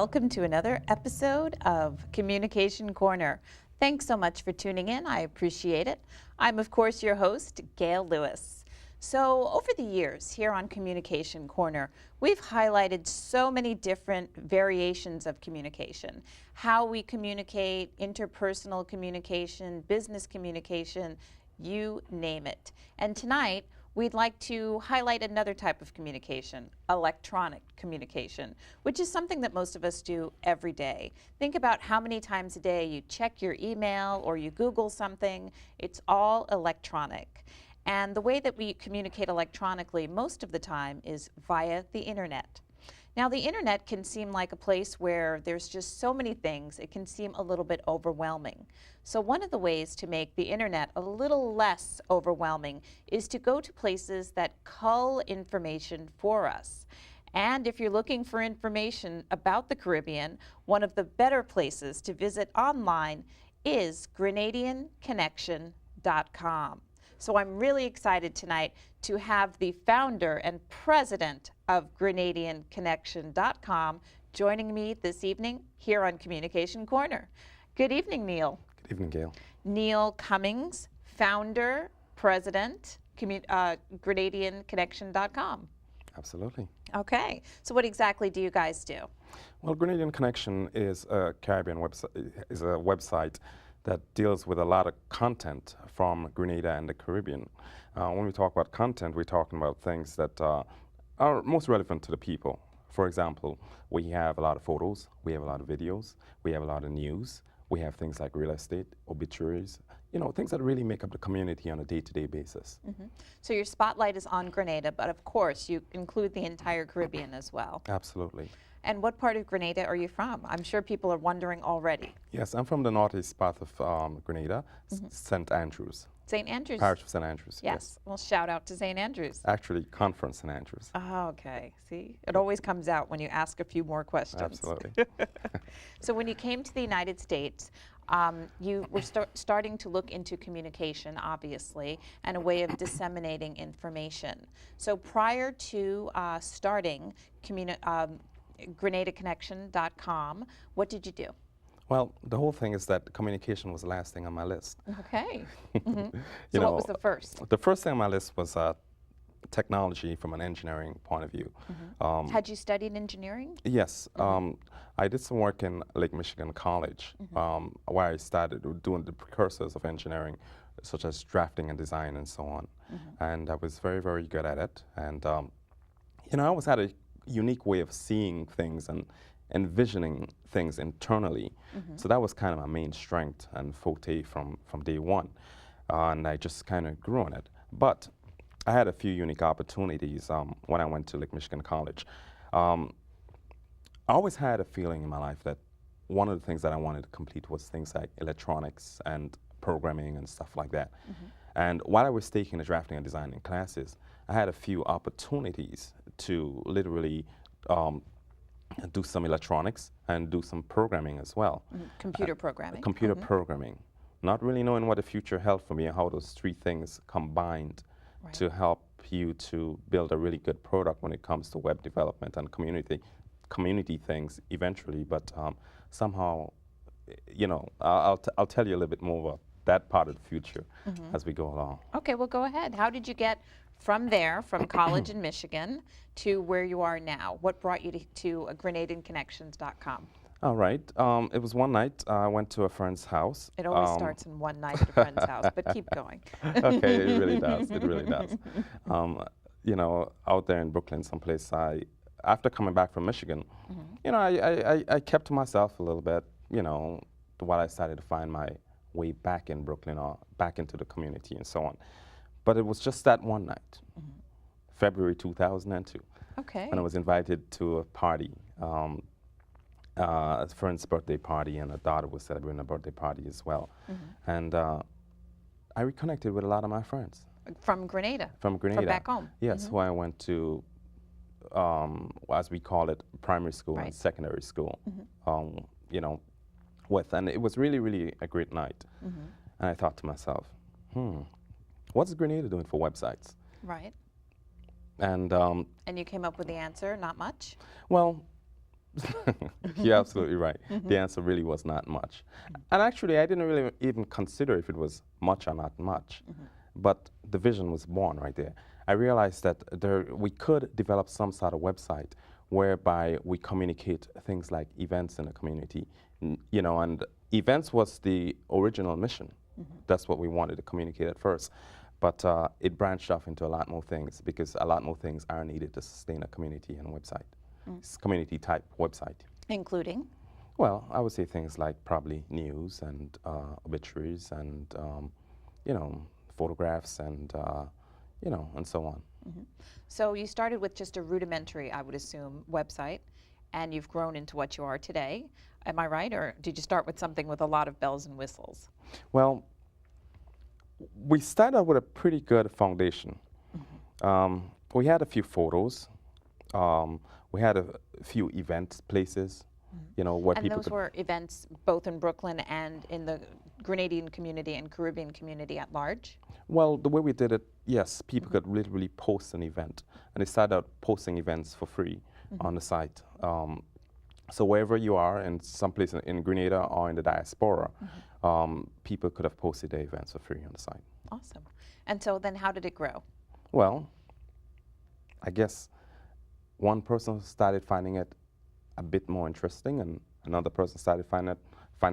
welcome to another episode of Communication Corner. Thanks so much for tuning in. I appreciate it. I'm, of course, your host, Gail Lewis. So over the years here on Communication Corner, we've highlighted so many different variations of communication. How we communicate, interpersonal communication, business communication, you name it. And tonight, we'd like to highlight another type of communication, electronic communication, which is something that most of us do every day. Think about how many times a day you check your email or you Google something. It's all electronic. And the way that we communicate electronically most of the time is via the internet. Now, the internet can seem like a place where there's just so many things, it can seem a little bit overwhelming. So one of the ways to make the internet a little less overwhelming is to go to places that cull information for us. And if you're looking for information about the Caribbean, one of the better places to visit online is GrenadianConnection.com. So I'm really excited tonight to have the founder and president of GrenadianConnection.com joining me this evening here on Communication Corner. Good evening, Neil. Good evening, Gail. Neil Cummings, founder, president, GrenadianConnection.com. Absolutely. Okay, so what exactly do you guys do? Well, Grenadian Connection is a Caribbean website, is a website that deals with a lot of content from Grenada and the Caribbean. When we talk about content, we're talking about things that are most relevant to the people. For example, we have a lot of photos, we have a lot of videos, we have a lot of news, we have things like real estate, obituaries, you know, things that really make up the community on a day-to-day basis. Mm-hmm. So your spotlight is on Grenada, but of course you include the entire Caribbean as well. Absolutely. And what part of Grenada are you from? I'm sure people are wondering already. Yes, I'm from the northeast part of Grenada, St. Andrews. St. Andrews? Parish of St. Andrews, yes. Well, shout out to St. Andrews. Actually, Conference St. Andrews. Oh, okay. See, it always comes out when you ask a few more questions. Absolutely. So when you came to the United States, you were starting to look into communication, obviously, and a way of disseminating information. So prior to starting GrenadaConnection.com, what did you do? Well, the whole thing is that communication was the last thing on my list. Okay. So what was the first? The first thing on my list was technology from an engineering point of view. Had you studied engineering? Yes. I did some work in Lake Michigan College where I started doing the precursors of engineering, such as drafting and design and so on. And I was very, very good at it. And, you know, I always had a unique way of seeing things and envisioning things internally. So that was kind of my main strength and forte from day one. And I just kind of grew on it. But I had a few unique opportunities when I went to Lake Michigan College. I always had a feeling in my life that one of the things that I wanted to complete was things like electronics and programming and stuff like that. And while I was taking the drafting and designing classes, I had a few opportunities to literally do some electronics and do some programming as well. Computer programming. Computer programming. Not really knowing what the future held for me and how those three things combined to help you to build a really good product when it comes to web development and community things eventually. But somehow, you know, I'll tell you a little bit more about that part of the future as we go along. Okay, well, go ahead. How did you get from there, from college in Michigan, to where you are now? What brought you to GrenadianConnections.com? All right. It was one night. I went to a friend's house. It always starts in one night at a friend's house, but keep going. Okay, it really does. It really does. You know, out there in Brooklyn, someplace, after coming back from Michigan, you know, I kept to myself a little bit, you know, while I started to find my way back in Brooklyn or back into the community and so on. But it was just that one night, February 2002. Okay. When I was invited to a party, a friend's birthday party, and a daughter was celebrating a birthday party as well. And I reconnected with a lot of my friends. From Grenada? From Grenada. From back home? Yes, who I went to, as we call it, primary school and secondary school, you know, with. And it was really, really a great night. And I thought to myself, what's Grenada doing for websites? Right. And you came up with the answer, not much? Well, You're absolutely right. The answer really was not much. And actually, I didn't really even consider if it was much or not much. But the vision was born right there. I realized that we could develop some sort of website whereby we communicate things like events in the community. You know, and events was the original mission. That's what we wanted to communicate at first. But it branched off into a lot more things because a lot more things are needed to sustain a community and a website. It's community type website. Including? Well, I would say things like probably news and obituaries and, you know, photographs and, you know, and so on. So you started with just a rudimentary, I would assume, website, and you've grown into what you are today. Am I right? Or did you start with something with a lot of bells and whistles? Well, we started out with a pretty good foundation. We had a few photos. We had a few event places, you know, where And people those could. were events both in Brooklyn and in the Grenadian community and Caribbean community at large? Well, the way we did it, yes, people could literally post an event, and they started out posting events for free on the site. So wherever you are, in some place in Grenada or in the diaspora, people could have posted their events for free on the site. Awesome. And so then how did it grow? Well, I guess one person started finding it a bit more interesting, and another person started find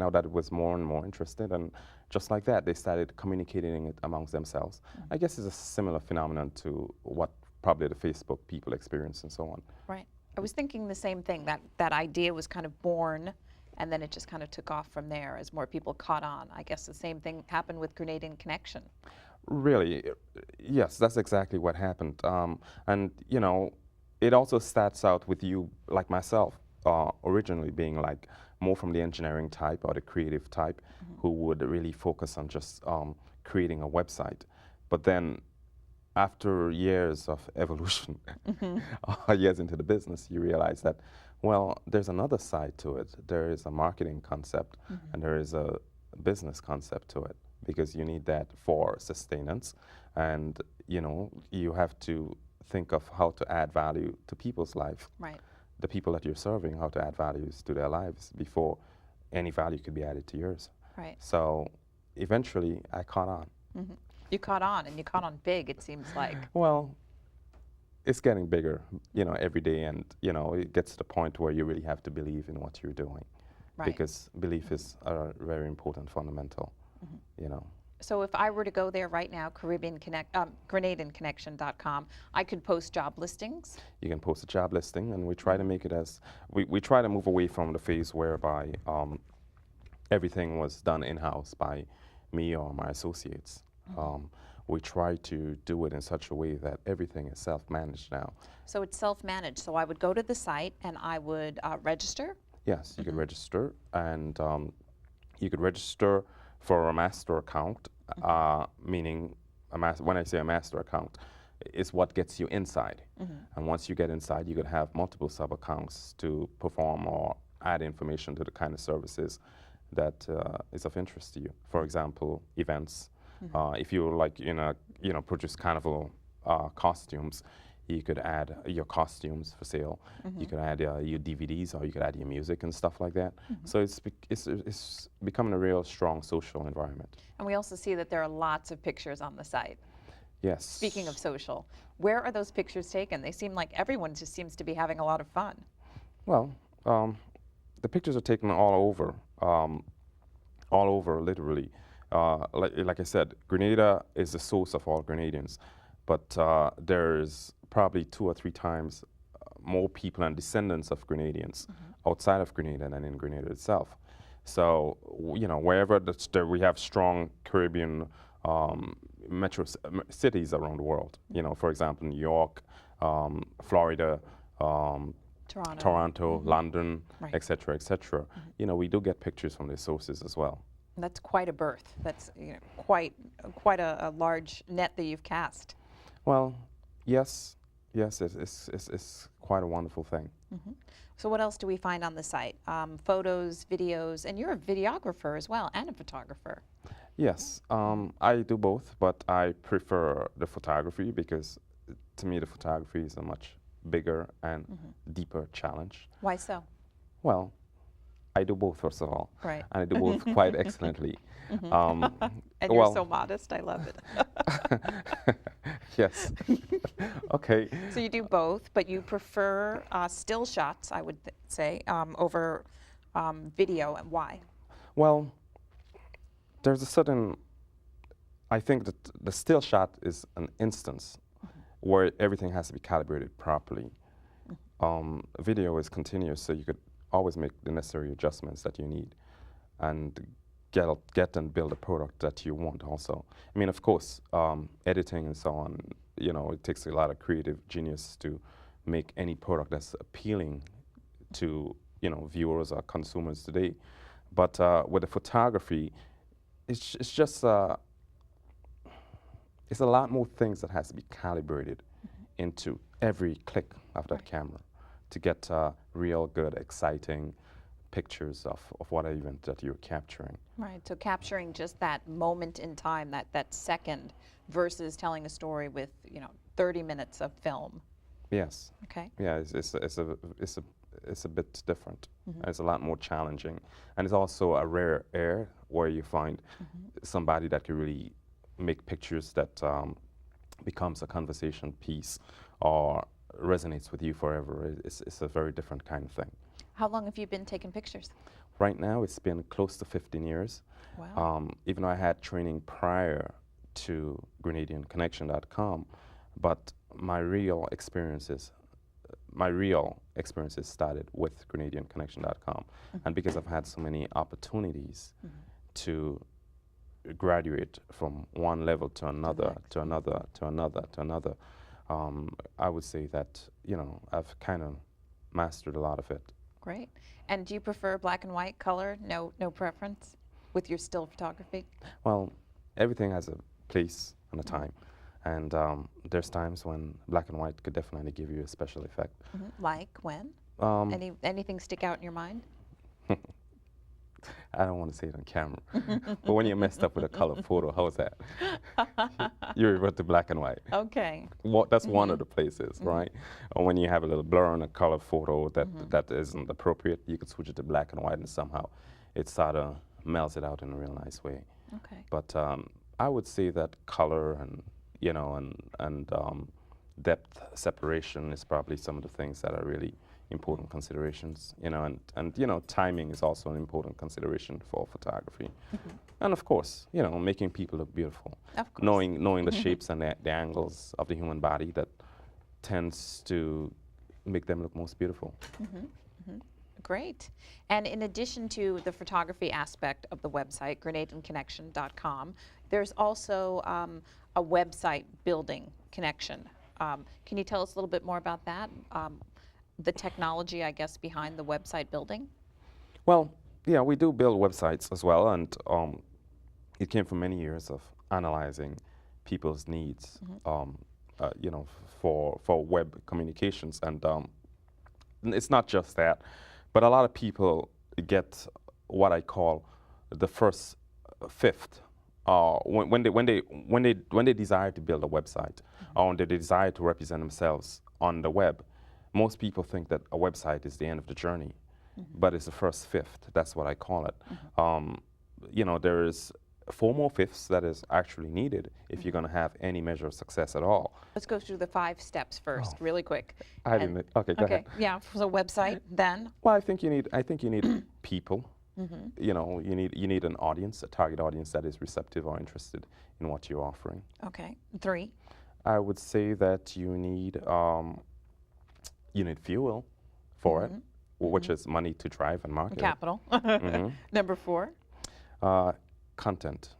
out that it was more and more interesting, and just like that, they started communicating it amongst themselves. I guess it's a similar phenomenon to what probably the Facebook people experience and so on. Right. I was thinking the same thing, that idea was kind of born and then it just kind of took off from there as more people caught on. I guess the same thing happened with Grenadian Connection. Really, yes, that's exactly what happened. And, you know, it also starts out with you, like myself, originally being like more from the engineering type or the creative type who would really focus on just creating a website. But then after years of evolution, years into the business, you realize that, well, there's another side to it. There is a marketing concept and there is a business concept to it, because you need that for sustenance. And, you know, you have to think of how to add value to people's life. Right. The people that you're serving, how to add values to their lives before any value could be added to yours. Right. So eventually I caught on. You caught on, and you caught on big, it seems like. Well, it's getting bigger, you know, every day, and, you know, it gets to the point where you really have to believe in what you're doing. Right. Because belief is a very important fundamental, you know. So if I were to go there right now, GrenadianConnection.com, I could post job listings? You can post a job listing, and we try to make it as, we try to move away from the phase whereby everything was done in-house by me or my associates. We try to do it in such a way that everything is self-managed now. So it's self-managed. So I would go to the site and I would register? Yes, you could register, and you could register for a master account, meaning when I say a master account, is what gets you inside. And once you get inside, you could have multiple sub-accounts to perform or add information to the kind of services that is of interest to you. For example, events. If you like, produce carnival costumes, you could add your costumes for sale. You could add your DVDs, or you could add your music and stuff like that. So it's becoming a real strong social environment. And we also see that there are lots of pictures on the site. Yes. Speaking of social, where are those pictures taken? They seem like everyone just seems to be having a lot of fun. Well, the pictures are taken all over literally. Like I said, Grenada is the source of all Grenadians, but there's probably 2 or 3 times more people and descendants of Grenadians outside of Grenada than in Grenada itself. So, you know, wherever we have strong Caribbean metro cities around the world, you know, for example, New York, Florida, Toronto, London, Right. et cetera, you know, we do get pictures from these sources as well. That's quite a berth. That's quite a large net that you've cast. Well, yes, it's quite a wonderful thing. So what else do we find on the site? Photos, videos, and you're a videographer as well, and a photographer. Yes, I do both, but I prefer the photography because to me the photography is a much bigger and deeper challenge. Why so? Well, I do both, first of all. Right. And I do both quite excellently. And you're Well, so modest. I love it. yes. Okay. So you do both, but you prefer still shots, I would say, over video. And why? Well, there's a certain, I think that the still shot is an instance where everything has to be calibrated properly. Video is continuous, so you could always make the necessary adjustments that you need and get and build a product that you want also. I mean, of course, editing and so on, you know, it takes a lot of creative genius to make any product that's appealing to, you know, viewers or consumers today. But with the photography, it's just, it's a lot more things that has to be calibrated into every click of that camera to get real good, exciting pictures of what event that you're capturing. Right. So capturing just that moment in time, that second, versus telling a story with 30 minutes of film. Yes. Okay. Yeah, it's a bit different. It's a lot more challenging, and it's also a rare air where you find somebody that can really make pictures that becomes a conversation piece or resonates with you forever. It's a very different kind of thing. How long have you been taking pictures? Right now, it's been close to 15 years. Wow. Even though I had training prior to GrenadianConnection.com, but my real experiences started with GrenadianConnection.com. And because I've had so many opportunities to graduate from one level to another, to another, to another, to another, I would say that, you know, I've kind of mastered a lot of it. Great. And do you prefer black and white, color? No preference with your still photography? Well, everything has a place and a time. And there's times when black and white could definitely give you a special effect. Like when? Anything stick out in your mind? I don't want to say it on camera, but when you're messed up with a color photo, how's that? You revert to black and white. Okay. Well, that's one of the places, right? Or when you have a little blur on a color photo that isn't appropriate, you could switch it to black and white, and somehow it sort of melts it out in a real nice way. Okay. But I would say that color and depth separation is probably some of the things that are really important considerations, you know, and you know, timing is also an important consideration for photography. And of course, you know, making people look beautiful. Of course. Knowing the shapes and the angles of the human body that tends to make them look most beautiful. Great. And in addition to the photography aspect of the website, GrenadianConnection.com, there's also a website building connection. Can you tell us a little bit more about that? The technology, I guess, behind the website building? Well, yeah, we do build websites as well, and it came from many years of analyzing people's needs, you know, for web communications. And it's not just that, but a lot of people get what I call the first fifth. When they desire to build a website, or when they desire to represent themselves on the web, most people think that a website is the end of the journey, but it's the first fifth. That's what I call it. You know, there is 4 more fifths that is actually needed if you're going to have any measure of success at all. Let's go through the 5 steps first, really quick. Okay, go ahead. Yeah, so website, then? Well, I think you need people. You know, you need an audience, a target audience that is receptive or interested in what you're offering. Okay, 3? I would say that you need fuel for it, which is money to drive and market. Capital. Number 4? Content,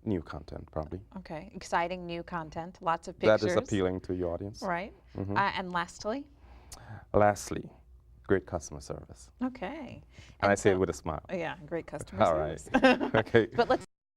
new content probably. Okay, exciting new content, lots of pictures. That is appealing to your audience. Right. And lastly? Lastly, great customer service. Okay. And I say it with a smile. Yeah, great customer All service. right. Okay. But let's